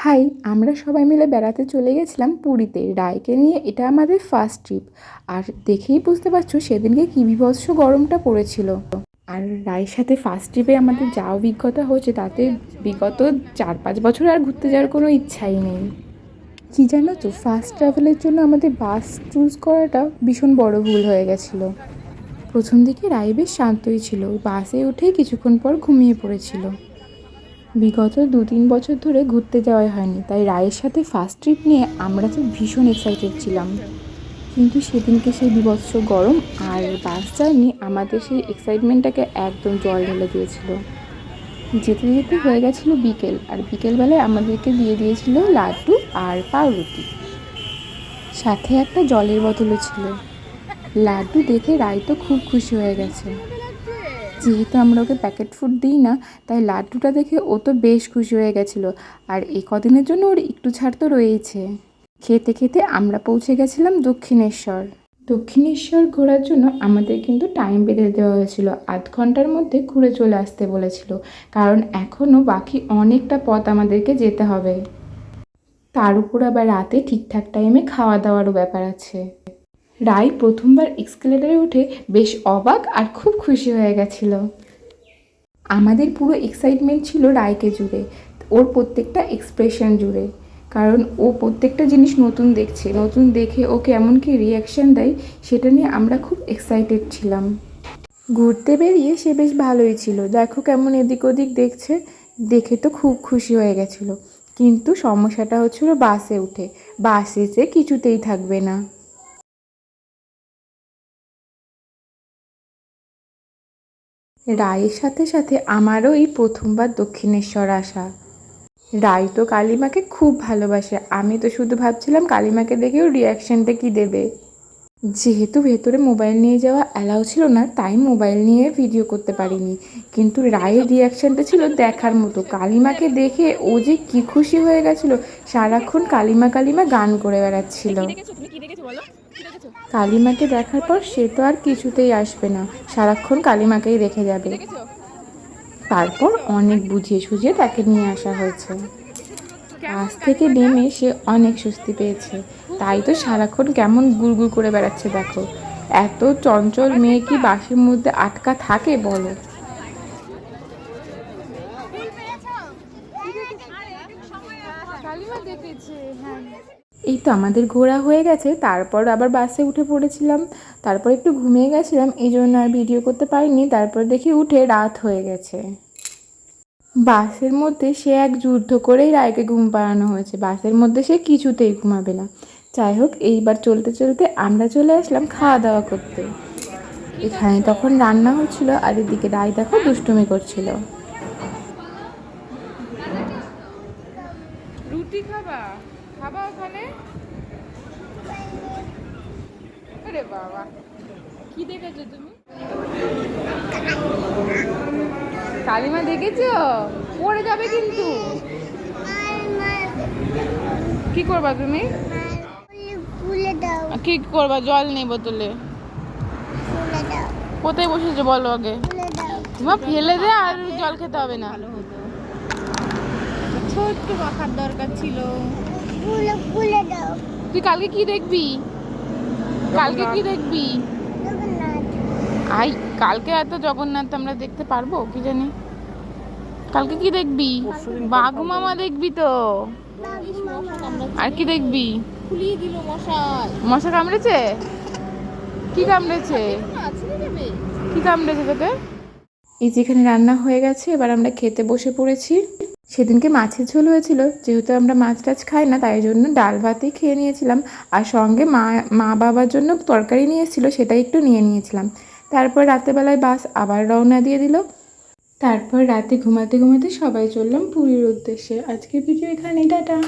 High, আমরা সবাই মিলে বেড়াতে চলে গেছিলাম পুরীতে রায়কে নিয়ে। এটা আমাদের ফার্স্ট ট্রিপ। আর দেখেই বুঝতে পারছো সেদিনকে কী বীভৎস গরমটা পড়েছিল। আর রায়ের সাথে ফার্স্ট ট্রিপে আমাদের যা অভিজ্ঞতা হয়েছে তাতে বিগত 4-5 বছর আর ঘুরতে যাওয়ার কোনো ইচ্ছাই নেই। কী জানো তো, ফার্স্ট ট্রাভেলের জন্য আমাদের বাস চুজ করাটা ভীষণ বড় ভুল হয়ে গেছিলো। প্রথম দিকে রায় বেশ শান্তই ছিল, বাসে উঠেই কিছুক্ষণ পর ঘুমিয়ে পড়েছিল। বিগত 2-3 বছর ধরে ঘুরতে যাওয়াই হয়নি, তাই রায়ের সাথে ফার্স্ট ট্রিপ নিয়ে আমরা তো ভীষণ এক্সাইটেড ছিলাম। কিন্তু সেদিনকে সেই বীভৎস গরম আর বাস জার্নি আমাদের সেই এক্সাইটমেন্টটাকে একদম জল ঢেলে দিয়েছিল। যেতে যেতে হয়ে গেছিলো বিকেল, আর বিকেলবেলায় আমাদেরকে দিয়ে দিয়েছিল লাড্ডু আর পাউরুটি, সাথে একটা জলের বোতলও ছিল। লাড্ডু দেখে রায় তো খুব খুশি হয়ে গেছে। যেহেতু আমরা ওকে প্যাকেট ফুড দিই না, তাই লাড্ডুটা দেখে ও তো বেশ খুশি হয়ে গেছিলো। আর এই কদিনের জন্য ওর একটু ছাড় তো রয়েইছে। খেতে খেতে আমরা পৌঁছে গেছিলাম দক্ষিণেশ্বর। দক্ষিণেশ্বর ঘোরার জন্য আমাদের কিন্তু টাইম বেঁধে দেওয়া হয়েছিল, 1/2 ঘন্টার মধ্যে ঘুরে চলে আসতে বলেছিল, কারণ এখনও বাকি অনেকটা পথ আমাদেরকে যেতে হবে। তার উপর আবার রাতে ঠিকঠাক টাইমে খাওয়া দাওয়ারও ব্যাপার আছে। রায় প্রথমবার এক্সকেলেটারে উঠে বেশ অবাক আর খুব খুশি হয়ে গেছিল। আমাদের পুরো এক্সাইটমেন্ট ছিল রায়কে জুড়ে, ওর প্রত্যেকটা এক্সপ্রেশন জুড়ে, কারণ ও প্রত্যেকটা জিনিস নতুন দেখছে, নতুন দেখে ও কেমন কি রিয়াকশান দেয় সেটা নিয়ে আমরা খুব এক্সাইটেড ছিলাম। ঘুরতে বেরিয়ে সে বেশ ভালোই ছিল, দেখো কেমন এদিক ওদিক দেখছে, দেখে তো খুব খুশি হয়ে গেছিলো। কিন্তু সমস্যাটা হচ্ছিল বাসে উঠে, বাসে যে কিছুতেই থাকবে না। রায়ের সাথে সাথে আমারও এই প্রথমবার দক্ষিণেশ্বর আসা। রায় তো কালিমাকে খুব ভালোবাসে, আমি তো শুধু ভাবছিলাম কালিমাকে দেখেও রিয়াকশানটা কী দেবে। যেহেতু ভেতরে মোবাইল নিয়ে যাওয়া অ্যালাউ ছিল না, তাই মোবাইল নিয়ে ভিডিও করতে পারিনি। কিন্তু রায়ের রিয়াকশানটা ছিল দেখার মতো। কালিমাকে দেখে ও যে কী খুশি হয়ে গেছিল, সারাক্ষণ কালিমা কালিমা গান করে বেড়াচ্ছিল। কালিমাকে দেখার পর সে তো আর কিছুতেই আসবে না, সারাক্ষণ কালিমাকেই রেখে যাবে। তারপর অনেক বুঝিয়ে সুঝিয়ে তাকে নিয়ে আসা হয়েছে। বাস থেকে নেমে সে অনেক স্বস্তি পেয়েছে, তাই তো সারাক্ষণ কেমন গুড়গুড় করে বেড়াচ্ছে দেখো। এত চঞ্চল মেয়ে কি বাসের মধ্যে আটকা থাকে বলো। এই তো আমাদের ঘোরা হয়ে গেছে, তারপর আবার বাসে উঠে পড়েছিলাম। তারপর একটু ঘুমিয়ে গেছিলাম, এই জন্য আর ভিডিও করতে পারিনি। তারপর দেখি উঠে রাত হয়ে গেছে। বাসের মধ্যে সে এক যুদ্ধ করেই রায়কে ঘুম পাড়ানো হয়েছে, বাসের মধ্যে সে কিছুতেই ঘুমাবে না। যাই হোক, এইবার চলতে চলতে আমরা চলে আসলাম খাওয়া দাওয়া করতে। এখানে তখন রান্না হচ্ছিল, আর এদিকে রায় দেখো দুষ্টুমি করছিল। রুটি খাবা খাবা ওখানে? আরে বাবা, কি দেখেছো তুমি? কালিমা দেখেছো? পড়ে যাবে কিন্তু। কি করবা তুমি? কি করবা? জল নেই বোতলে। কোথায় বসেছো বলো আগে। তোমার ফেলে দে, আর জল খেতে হবে না। ছোট্ট মাখার দরকার ছিল। তুই কালকে কি দেখবি? কালকে কি দেখবি? আই, কালকে এত জগন্নাথ আমরা দেখতে পারবো কি জানি। কালকে কি দেখবি? বাঘ মামা দেখবি তো। আর কি দেখবি? মশা কামড়েছে? কি কামড়েছে? কি কামড়েছে তোকে? এই যেখানে রান্না হয়ে গেছে, এবার আমরা খেতে বসে পড়েছি। সেদিনকে মাছের ঝোল হয়েছিল, যেহেতু আমরা মাছ টাছ খাই না, তাই জন্য ডাল ভাতেই খেয়ে নিয়েছিলাম। আর সঙ্গে মা বাবার জন্য তরকারি নিয়ে এসেছিলো, সেটাই একটু নিয়ে নিয়েছিলাম। তারপর রাতেরবেলায় বাস আবার রওনা দিয়ে দিল। তারপর রাতে ঘুমাতে ঘুমাতে সবাই চললাম পুরীর উদ্দেশ্যে। আজকের ভিডিও এখানেই, টাটা।